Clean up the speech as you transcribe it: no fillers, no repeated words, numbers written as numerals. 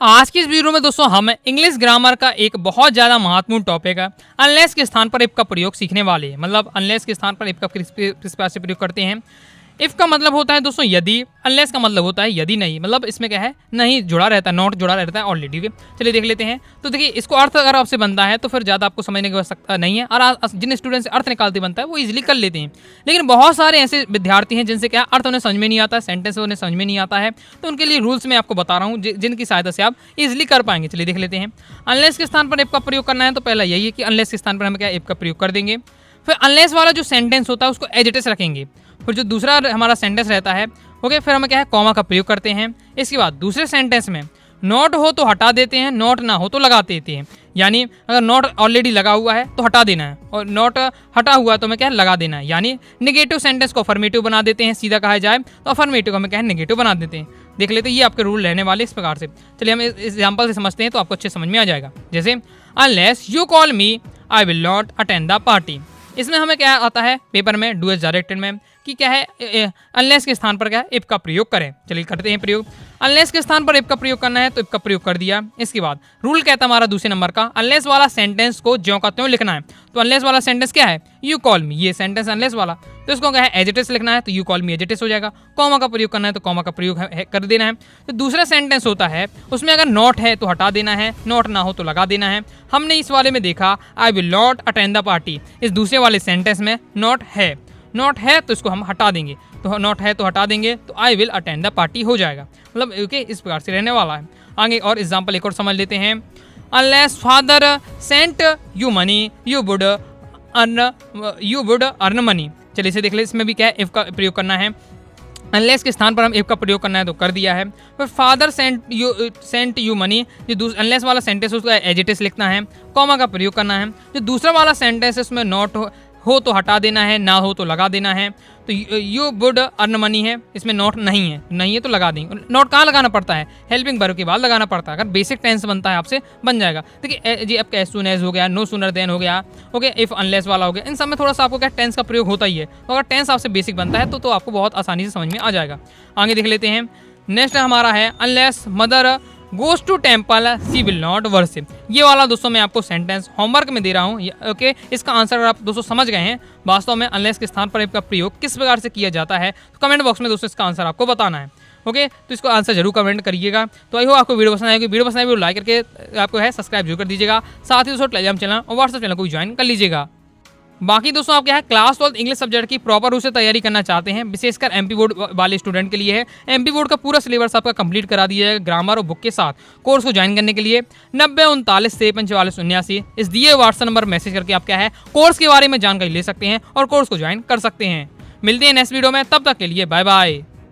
आज की इस वीडियो में दोस्तों हम इंग्लिश ग्रामर का एक बहुत ज़्यादा महत्वपूर्ण टॉपिक है अनलेस के स्थान पर इफ का प्रयोग सीखने वाले हैं। मतलब अनलेस के स्थान पर इफ का किस प्रकार से प्रयोग करते हैं। इफ का मतलब होता है दोस्तों यदि, अनलेस का मतलब होता है यदि नहीं, मतलब इसमें क्या है नहीं जुड़ा रहता है, नॉट जुड़ा रहता है ऑलरेडी। चलिए देख लेते हैं। तो देखिए इसको अर्थ अगर आपसे बनता है तो फिर ज़्यादा आपको समझने की आवश्यकता नहीं है, और जिन स्टूडेंट से अर्थ निकालते बनता है वो इजीली कर लेते हैं। लेकिन बहुत सारे ऐसे विद्यार्थी हैं जिनसे क्या अर्थ उन्हें समझ में नहीं आता है, सेंटेंस उन्हें समझ में नहीं आता है, तो उनके लिए रूल्स मैं आपको बता रहा हूँ जिनकी सहायता से आप इजीली कर पाएंगे। चलिए देख लेते हैं। अनलेस के स्थान पर इफ का प्रयोग करना है तो पहला यही है कि अनलेस के स्थान पर हम क्या इफ का प्रयोग कर देंगे। फिर अनलेस वाला जो सेंटेंस होता है उसको एज इट इज रखेंगे। फिर जो दूसरा हमारा सेंटेंस रहता है ओके, फिर हमें क्या है कॉमा का प्रयोग करते हैं। इसके बाद दूसरे सेंटेंस में नॉट हो तो हटा देते हैं, नॉट ना हो तो लगा देते हैं। यानी अगर नॉट ऑलरेडी लगा हुआ है तो हटा देना है, और नॉट हटा हुआ है तो हमें क्या है लगा देना है। यानी नेगेटिव सेंटेंस को अफर्मेटिव बना देते हैं, सीधा कहा जाए तो अफर्मेटिव को हमें क्या है नेगेटिव बना देते हैं। देख लेते हैं ये आपके रूल रहने वाले इस प्रकार से। चलिए हम इस एग्जाम्पल से समझते हैं तो आपको अच्छे समझ में आ जाएगा। जैसे unless you call me I will not attend the party. इसमें हमें क्या आता है पेपर में डू एज डायरेक्टेड में कि क्या है अनलेस के स्थान पर क्या है इफ का प्रयोग करें। चलिए करते हैं प्रयोग। अनलेस के स्थान पर इफ का प्रयोग करना है तो इफ का प्रयोग कर दिया। इसके बाद रूल कहता है हमारा दूसरे नंबर का अनलेस वाला सेंटेंस को ज्यों का त्यों लिखना है। तो अनलेस वाला सेंटेंस क्या है यू कॉल मी, ये सेंटेंस अनलेस वाला, तो इसको क्या है एज इट इज लिखना है तो you call me as it is हो जाएगा। कॉमा का प्रयोग करना है तो कॉमा का प्रयोग कर देना है। तो दूसरा सेंटेंस होता है उसमें अगर नॉट है तो हटा देना है, नॉट ना हो तो लगा देना है। हमने इस वाले में देखा I will not attend the party, इस दूसरे वाले सेंटेंस में नॉट है, नॉट है तो इसको हम हटा देंगे, तो नॉट है तो हटा देंगे तो I will attend the party हो जाएगा। मतलब ओके इस प्रकार से रहने वाला है। आगे और एग्जाम्पल एक और समझ लेते हैं। Unless father sent you money you would earn money. चलिए इसे देख ले, इसमें भी क्या है इफ का प्रयोग करना है। अनलेस के स्थान पर हम इफ का प्रयोग करना है तो कर दिया है। फिर फादर सेंट यू मनी, जो अनलेस वाला सेंटेंस है उसको एज इट इज लिखना है, कॉमा का प्रयोग करना है। जो दूसरा वाला सेंटेंस है उसमें नॉट हो तो हटा देना है, ना हो तो लगा देना है। तो यू वुड अर्न मनी है, इसमें नॉट नहीं है, नहीं है तो लगा देंगे। नॉट कहाँ लगाना पड़ता है हेल्पिंग वर्ब के बाद लगाना पड़ता है। अगर बेसिक टेंस बनता है आपसे बन जाएगा। देखिए जी आपका एज सून एज हो गया, नो सूनर देन हो गया, ओके इफ अनलेस वाला हो गया, इन सब में थोड़ा सा आपको क्या टेंस का प्रयोग होता ही है। तो अगर टेंस आपसे बेसिक बनता है तो आपको बहुत आसानी से समझ में आ जाएगा। आगे देख लेते हैं। नेक्स्ट हमारा है unless mother goes to temple she will not worship. ये वाला दोस्तों मैं आपको सेंटेंस होमवर्क में दे रहा हूँ। ओके इसका आंसर अगर आप दोस्तों समझ गए हैं वास्तव में अनलेस के स्थान पर इसका प्रयोग किस प्रकार से किया जाता है तो कमेंट बॉक्स में दोस्तों इसका आंसर आपको बताना है। ओके तो इसको आंसर जरूर कमेंट करिएगा। तो आई हो आपको वीडियो पसंद आएगी, वीडियो पसंद आएगी लाइक करके आपको है सब्सक्राइब जरूर कर दीजिएगा। साथ ही दोस्तों टेलीग्राम चैनल और व्हाट्सएप चैनल को ज्वाइन कर लीजिएगा। बाकी दोस्तों आप क्या है क्लास 12 इंग्लिश सब्जेक्ट की प्रॉपर रूप से तैयारी करना चाहते हैं, विशेषकर एमपी बोर्ड वाले स्टूडेंट के लिए है। एमपी बोर्ड का पूरा सिलेबस आपका कंप्लीट करा दिया है ग्रामर और बुक के साथ। कोर्स को ज्वाइन करने के लिए 9039534479 इस दिए व्हाट्सएप नंबर मैसेज करके आप क्या है कोर्स के बारे में जानकारी ले सकते हैं और कोर्स को ज्वाइन कर सकते हैं। मिलते हैं नेक्स्ट वीडियो में, तब तक के लिए बाय बाय।